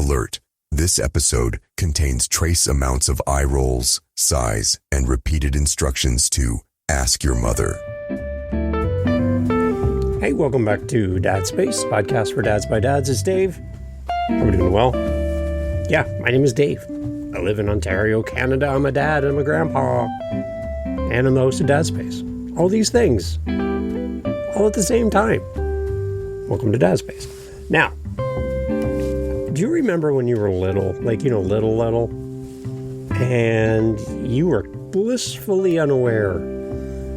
Alert. This episode contains trace amounts of eye rolls, sighs, and repeated instructions to ask your mother. Hey, welcome back to Dad Space, podcast for dads by dads. It's Dave. Are we doing well? Yeah, my name is Dave. I live in Ontario, Canada. I'm a dad, I'm a grandpa, and I'm the host of Dad Space. All these things, all at the same time. Welcome to Dad Space. Now, do you remember when you were little, little, and you were blissfully unaware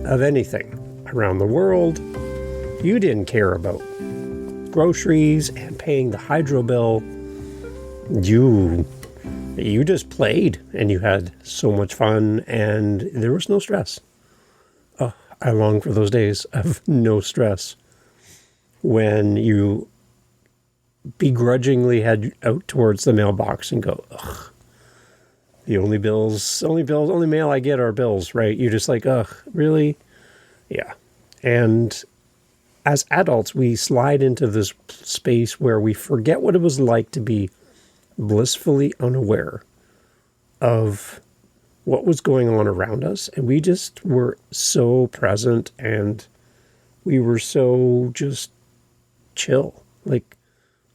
of anything around the world? You didn't care about groceries and paying the hydro bill. You just played and you had so much fun and there was no stress. Oh, I long for those days of no stress when you begrudgingly head out towards the mailbox and go, ugh, the only mail I get are bills, right? You're just like, ugh, really? Yeah. And as adults, we slide into this space where we forget what it was like to be blissfully unaware of what was going on around us. And we just were so present and we were so just chill. Like,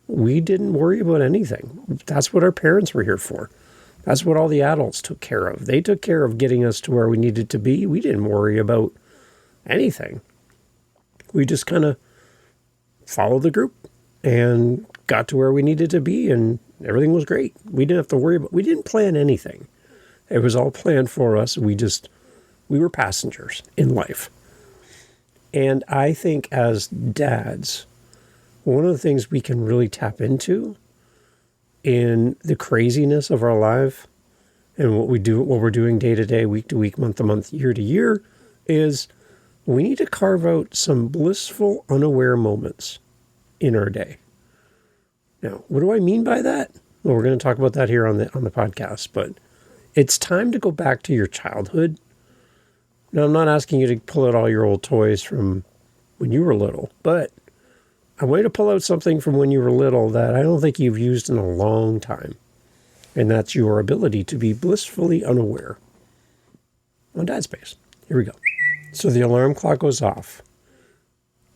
we didn't worry about anything. That's what our parents were here for. That's what all the adults took care of. They took care of getting us to where we needed to be. We didn't worry about anything. We just kind of followed the group and got to where we needed to be, and everything was great. We didn't have to worry about, we didn't plan anything. It was all planned for us. We were passengers in life. And I think as dads, one of the things we can really tap into in the craziness of our life and what we're doing day to day, week to week, month to month, year to year, is we need to carve out some blissful, unaware moments in our day. Now, what do I mean by that? Well, we're going to talk about that here on the podcast, but it's time to go back to your childhood. Now, I'm not asking you to pull out all your old toys from when you were little, but I want you to pull out something from when you were little that I don't think you've used in a long time. And that's your ability to be blissfully unaware on Dad Space. Here we go. So the alarm clock goes off.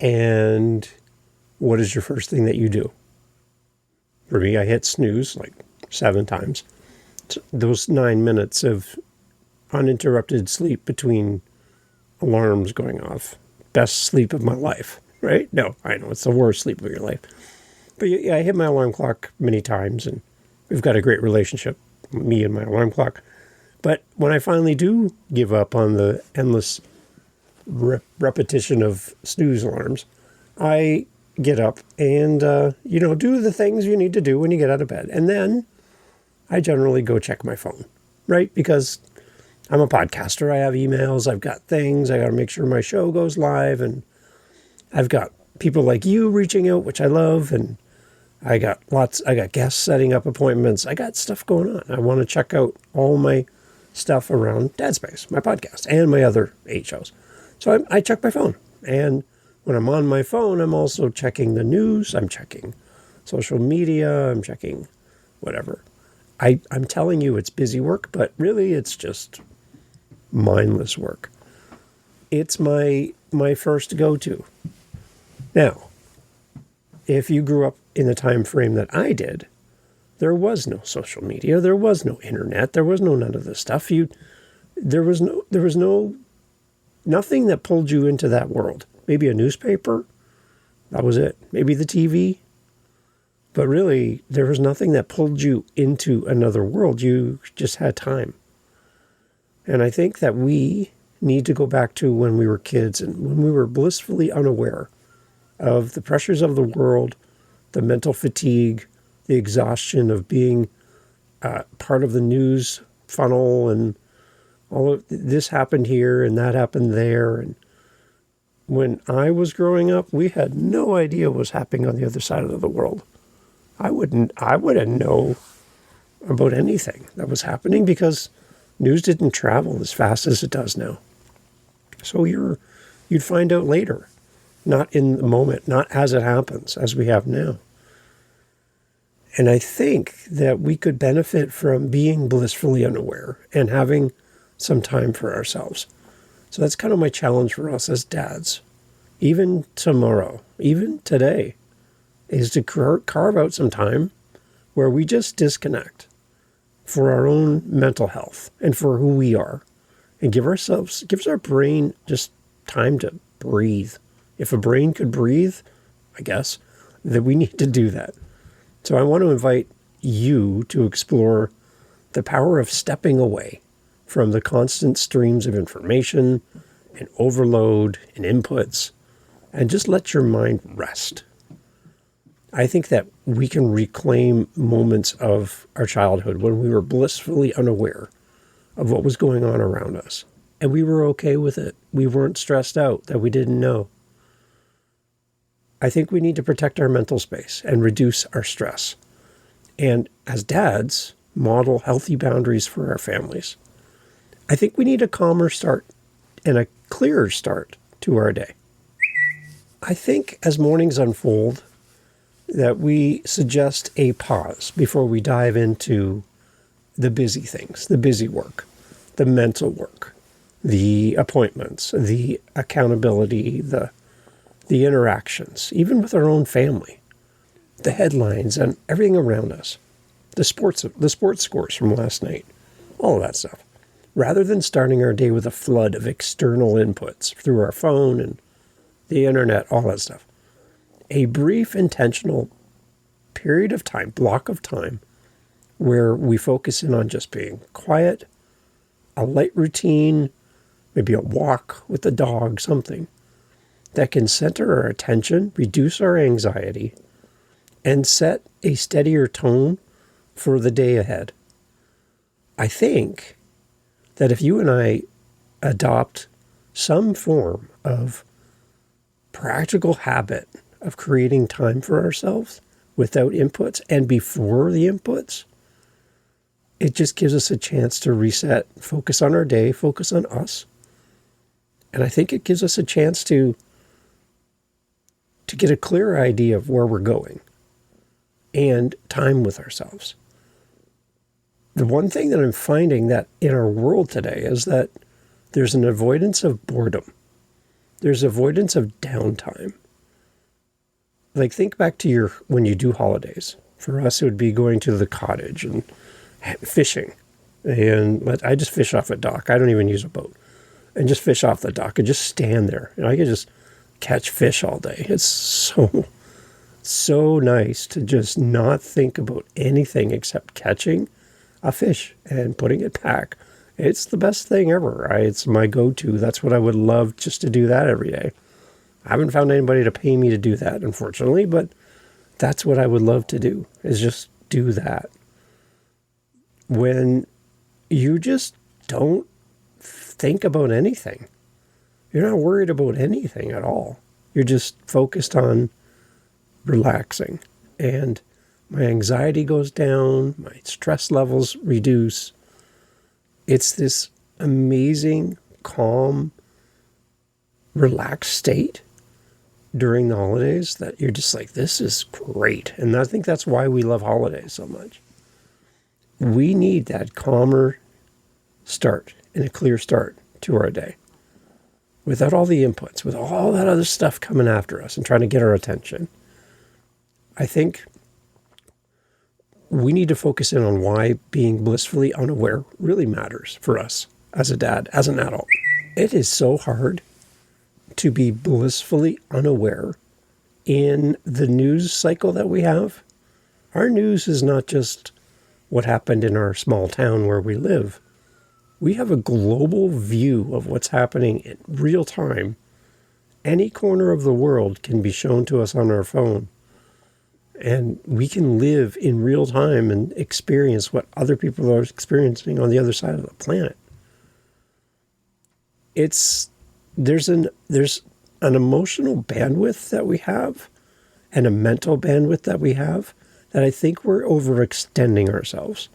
And what is your first thing that you do? For me, I hit snooze like 7 times. Those 9 minutes of uninterrupted sleep between alarms going off. Best sleep of my life. Right? No, I know it's the worst sleep of your life. But yeah, I hit my alarm clock many times and we've got a great relationship, me and my alarm clock. But when I finally do give up on the endless repetition of snooze alarms, I get up and, do the things you need to do when you get out of bed. And then I generally go check my phone, right? Because I'm a podcaster. I have emails. I've got things. I got to make sure my show goes live, and I've got people like you reaching out, which I love, and I got guests setting up appointments. I got stuff going on. I want to check out all my stuff around Dad Space, my podcast, and my other 8 shows. So I check my phone. And when I'm on my phone, I'm also checking the news. I'm checking social media. I'm checking whatever. I'm telling you it's busy work, but really it's just mindless work. It's my first go-to. Now, if you grew up in the time frame that I did, there was no social media, there was no internet, there was none of this stuff. There was nothing that pulled you into that world. Maybe a newspaper, that was it. Maybe the TV, but really there was nothing that pulled you into another world. You just had time. And I think that we need to go back to when we were kids and when we were blissfully unaware of the pressures of the world, the mental fatigue, the exhaustion of being part of the news funnel, and all of this happened here and that happened there. And when I was growing up, we had no idea what was happening on the other side of the world. I wouldn't know about anything that was happening because news didn't travel as fast as it does now. So you'd find out later, not in the moment, not as it happens, as we have now. And I think that we could benefit from being blissfully unaware and having some time for ourselves. So that's kind of my challenge for us as dads. Even tomorrow, even today, is to carve out some time where we just disconnect for our own mental health and for who we are, and gives our brain just time to breathe. If a brain could breathe, I guess, that we need to do that. So I want to invite you to explore the power of stepping away from the constant streams of information and overload and inputs, and just let your mind rest. I think that we can reclaim moments of our childhood when we were blissfully unaware of what was going on around us. And we were okay with it. We weren't stressed out that we didn't know. I think we need to protect our mental space and reduce our stress. And as dads, model healthy boundaries for our families. I think we need a calmer start and a clearer start to our day. I think as mornings unfold, that we suggest a pause before we dive into the busy things, the busy work, the mental work, the appointments, the accountability, the interactions, even with our own family, the headlines and everything around us, the sports scores from last night, all of that stuff. Rather than starting our day with a flood of external inputs through our phone and the internet, all that stuff. A brief, intentional period of time, block of time, where we focus in on just being quiet, a light routine, maybe a walk with the dog, something that can center our attention, reduce our anxiety, and set a steadier tone for the day ahead. I think that if you and I adopt some form of practical habit of creating time for ourselves without inputs and before the inputs, it just gives us a chance to reset, focus on our day, focus on us. And I think it gives us a chance to get a clearer idea of where we're going and time with ourselves. The one thing that I'm finding that in our world today is that there's an avoidance of boredom. There's avoidance of downtime. Like, think back to when you do holidays. For us, it would be going to the cottage and fishing. And I just fish off a dock. I don't even use a boat. And just fish off the dock and just stand there. I could just catch fish all day. It's so nice to just not think about anything except catching a fish and putting it back. It's the best thing ever. It's my go-to. That's what I would love, just to do that every day. I haven't found anybody to pay me to do that, unfortunately, but that's what I would love to do, is just do that. When you just don't think about anything, you're not worried about anything at all. You're just focused on relaxing, and my anxiety goes down, my stress levels reduce. It's this amazing, calm, relaxed state during the holidays that you're just like, this is great. And I think that's why we love holidays so much. We need that calmer start and a clear start to our day without all the inputs, with all that other stuff coming after us and trying to get our attention. I think we need to focus in on why being blissfully unaware really matters for us as a dad, as an adult. It is so hard to be blissfully unaware in the news cycle that we have. Our news is not just what happened in our small town where we live. We have a global view of what's happening in real time. Any corner of the world can be shown to us on our phone. And we can live in real time and experience what other people are experiencing on the other side of the planet. There's an emotional bandwidth that we have and a mental bandwidth that we have that I think we're overextending ourselves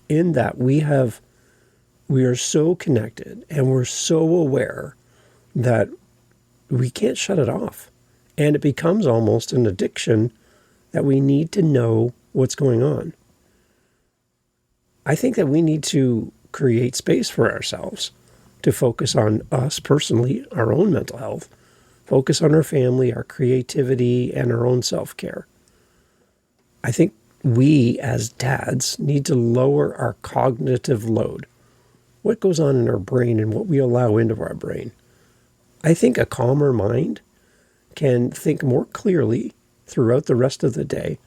in that we are so connected and we're so aware that we can't shut it off. And it becomes almost an addiction that we need to know what's going on. I think that we need to create space for ourselves to focus on us personally, our own mental health, focus on our family, our creativity, and our own self-care. I think we as dads need to lower our cognitive load. What goes on in our brain and what we allow into our brain. I think a calmer mind can think more clearly throughout the rest of the day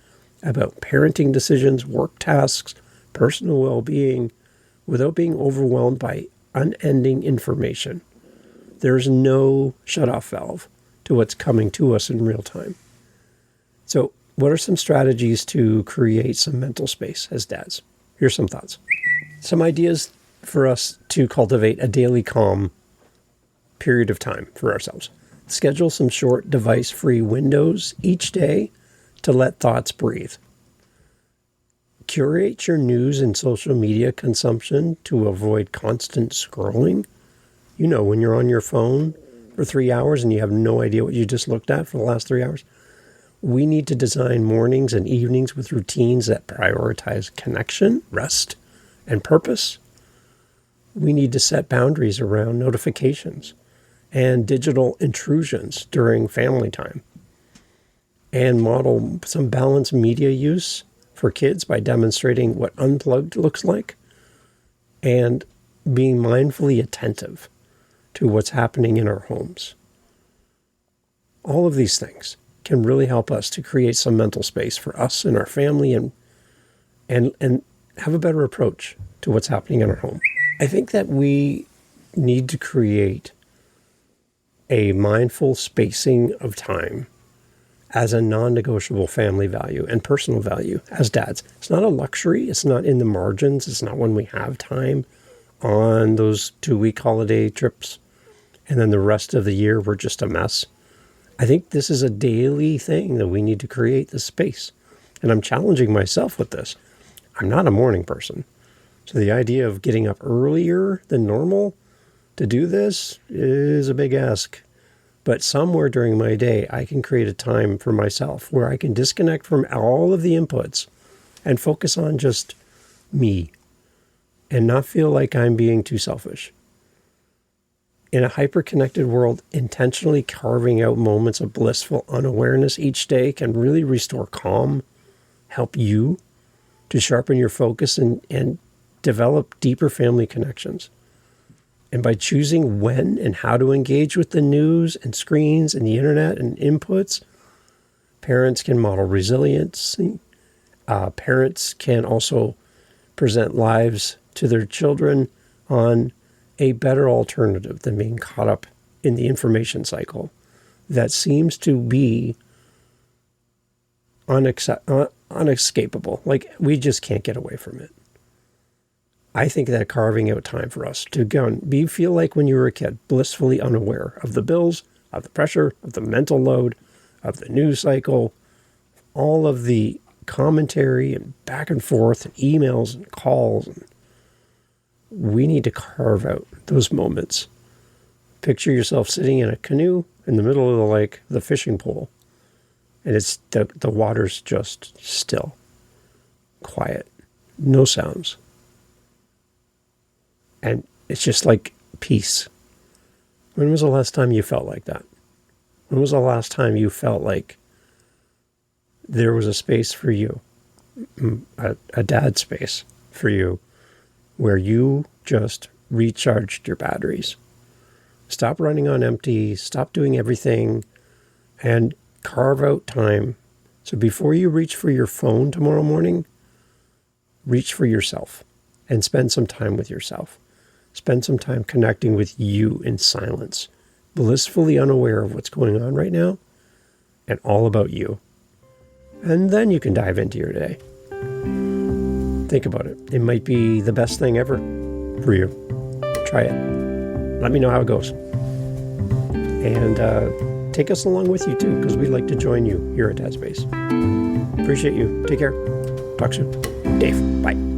about parenting decisions, work tasks, personal well-being, without being overwhelmed by unending information. There's no shut-off valve to what's coming to us in real time. So what are some strategies to create some mental space as dads? Here's some thoughts. Some ideas for us to cultivate a daily calm period of time for ourselves. Schedule some short device-free windows each day to let thoughts breathe. Curate your news and social media consumption to avoid constant scrolling. You know, when you're on your phone for 3 hours and you have no idea what you just looked at for the last 3 hours. We need to design mornings and evenings with routines that prioritize connection, rest, and purpose. We need to set boundaries around notifications and digital intrusions during family time, and model some balanced media use for kids by demonstrating what unplugged looks like and being mindfully attentive to what's happening in our homes. All of these things can really help us to create some mental space for us and our family and have a better approach to what's happening in our home. I think that we need to create a mindful spacing of time as a non-negotiable family value and personal value as dads. It's not a luxury. It's not in the margins. It's not when we have time on those 2-week holiday trips and then the rest of the year we're just a mess. I think this is a daily thing that we need to create this space. And I'm challenging myself with this. I'm not a morning person. So the idea of getting up earlier than normal to do this is a big ask. But somewhere during my day, I can create a time for myself where I can disconnect from all of the inputs and focus on just me and not feel like I'm being too selfish. In a hyper-connected world, intentionally carving out moments of blissful unawareness each day can really restore calm, help you to sharpen your focus and develop deeper family connections. And by choosing when and how to engage with the news and screens and the internet and inputs, parents can model resilience. Parents can also present lives to their children on a better alternative than being caught up in the information cycle that seems to be unescapable. Like, we just can't get away from it. I think that carving out time for us to feel like when you were a kid, blissfully unaware of the bills, of the pressure, of the mental load, of the news cycle, all of the commentary and back and forth and emails and calls. And we need to carve out those moments. Picture yourself sitting in a canoe in the middle of the lake, the fishing pole, and it's the water's just still, quiet, no sounds. And it's just like peace. When was the last time you felt like that? When was the last time you felt like there was a space for you, a dad space for you, where you just recharged your batteries? Stop running on empty, stop doing everything, and carve out time. So before you reach for your phone tomorrow morning, reach for yourself and spend some time with yourself. Spend some time connecting with you in silence, blissfully unaware of what's going on right now and all about you. And then you can dive into your day. Think about it. It might be the best thing ever for you. Try it. Let me know how it goes. And take us along with you too, because we'd like to join you here at Dad Space. Appreciate you. Take care. Talk soon. Dave. Bye.